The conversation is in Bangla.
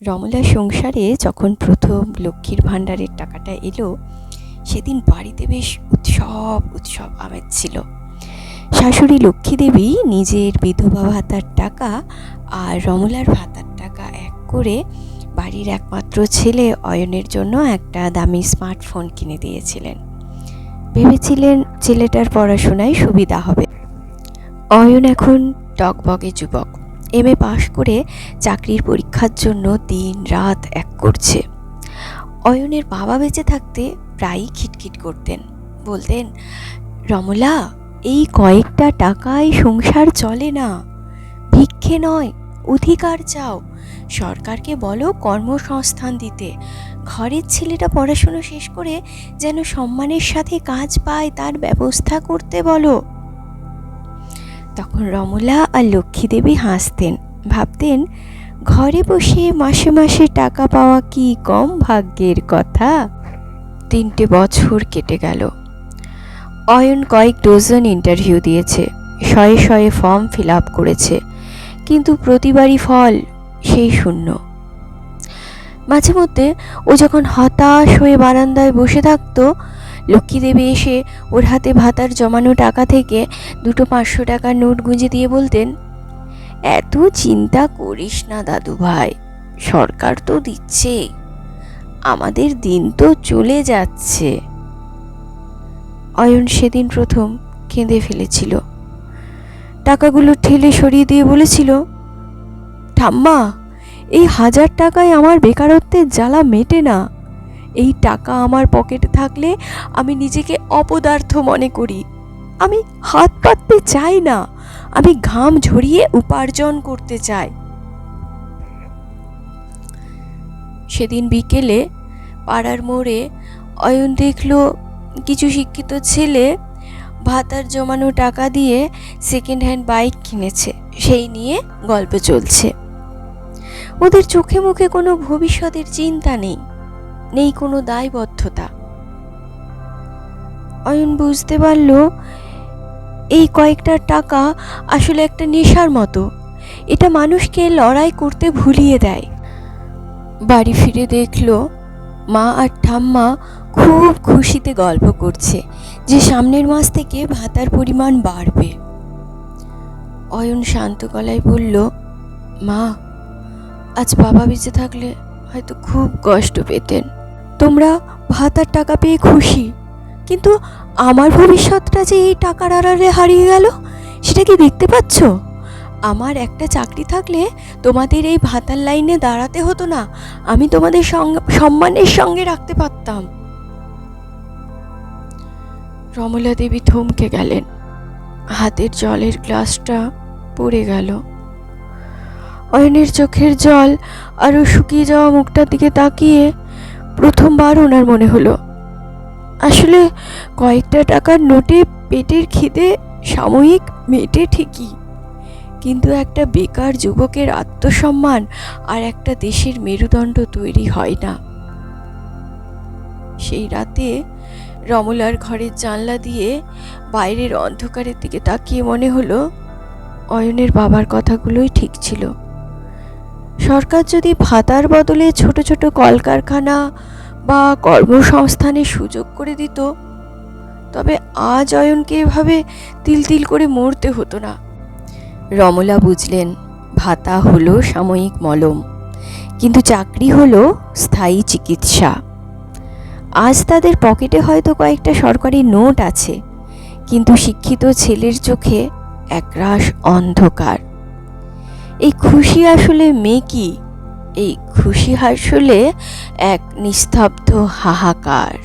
রমলার সংসারে যখন প্রথম লক্ষ্মীর ভাণ্ডারের টাকাটা এলো, সেদিন বাড়িতে বেশ উৎসব আমেজ ছিল। শাশুড়ি লক্ষ্মী দেবী নিজের বিধবা ভাতার টাকা আর রমলার ভাতার টাকা এক করে বাড়ির একমাত্র ছেলে অয়নের জন্য একটা দামি স্মার্টফোন কিনে দিয়েছিলেন। ভেবেছিলেন ছেলেটার পড়াশোনায় সুবিধা হবে। অয়ন এখন টগবগে যুবক, এমএ পাশ করে চাকরির পরীক্ষার জন্য দিন রাত এক করছে। অয়নের বাবা বেঁচে থাকতে প্রায়ই খিটখিট করতেন, বলতেন, রমলা, এই কয়েকটা টাকায় সংসার চলে না, ভিক্ষে নয়, অধিকার চাও, সরকারকে বলো কর্মসংস্থান দিতে, ঘরের ছেলেটা পড়াশুনো শেষ করে যেন সম্মানের সাথে কাজ পায় তার ব্যবস্থা করতে বলো। তখন রমলা আর লক্ষ্মী দেবী হাসতেন, ভাবতেন ঘরে বসে মাসে মাসে টাকা পাওয়া কি কম ভাগ্যের কথা। 3টে বছর কেটে গেল। অয়ন কয়েক ডজন ইন্টারভিউ দিয়েছে, শয়ে ফর্ম ফিল আপ করেছে, কিন্তু প্রতিবারই ফল সেই শূন্য। মাঝে মধ্যে ও যখন হতাশ হয়ে বারান্দায় বসে থাকতো, লক্ষ্মী দেবী এসে ওর হাতে ভাতার জমানো টাকা থেকে 2টো 500 টাকার নোট গুঁজে দিয়ে বলতেন, এত চিন্তা করিস না দাদু ভাই, সরকার তো দিচ্ছে, আমাদের দিন তো চলে যাচ্ছে। অয়ন সেদিন প্রথম কেঁদে ফেলেছিল। টাকাগুলো ঠেলে সরিয়ে দিয়ে বলেছিল, ঠাম্মা, এই 1000 টাকায় আমার বেকারত্বের জ্বালা মেটে না। এই টাকা আমার পকেটে থাকলে আমি নিজেকে অপদার্থ মনে করি। আমি হাত পাততে চাই না, আমি ঘাম ঝরিয়ে উপার্জন করতে চাই। সেদিন বিকেলে পাড়ার মোড়ে অয়ন দেখল কিছু শিক্ষিত ছেলে ভাতার জমানো টাকা দিয়ে সেকেন্ড হ্যান্ড বাইক কিনেছে, সেই নিয়ে গল্প চলছে। ওদের চোখে মুখে কোনো ভবিষ্যতের চিন্তা নেই কোনো দায়বদ্ধতা। অয়ন বুঝতে পারল এই কয়েকটা টাকা আসলে একটা নেশার মতো, এটা মানুষকে লড়াই করতে ভুলিয়ে দেয়। বাড়ি ফিরে দেখল মা আর ঠাম্মা খুব খুশিতে গল্প করছে যে সামনের মাস থেকে ভাতার পরিমাণ বাড়বে। অয়ন শান্ত গলায় বলল, মা, আজ বাবা বেঁচে থাকলে হয়তো খুব কষ্ট পেতেন। তোমরা ভাতার টাকা পেয়ে খুশি, কিন্তু আমার ভবিষ্যৎটা যে এই টাকার আড়ালে হারিয়ে গেল, সেটা কি দেখতে পাচ্ছ? আমার একটা চাকরি থাকলে তোমাদের এই ভাতার লাইনে দাঁড়াতে হতো না, আমি তোমাদের সম্মানের সঙ্গে রাখতে পারতাম। রমলা দেবী থমকে গেলেন, হাতের জলের গ্লাসটা পড়ে গেল। অয়নের চোখের জল আরো শুকিয়ে যাওয়া মুখটার দিকে তাকিয়ে প্রথমবার ওনার মনে হলো, আসলে কয়েকটা টাকার নোটে পেটের খিদে সাময়িক মেটে ঠিকই, কিন্তু একটা বেকার যুবকের আত্মসম্মান আর একটা দেশের মেরুদণ্ড তৈরি হয় না। সেই রাতে রমলার ঘরের জানলা দিয়ে বাইরের অন্ধকারের দিকে তাকিয়ে মনে হলো অয়নের বাবার কথাগুলোই ঠিক ছিল। সরকার যদি ভাতার বদলে ছোট ছোট কলকারখানা বা কর্মসংস্থানের সুযোগ করে দিত, তবে আজ অয়নকে এভাবে তিল করে মরতে হতো না। রমলা বুঝলেন ভাতা হলো সাময়িক মলম, কিন্তু চাকরি হলো স্থায়ী চিকিৎসা। আজ তাদের পকেটে হয়তো কয়েকটা সরকারি নোট আছে, কিন্তু শিক্ষিত ছেলের চোখে একরাশ অন্ধকার। এই খুশি আসলে মেকি, এই খুশি আসলে এক নিস্তব্ধ হাহাকার।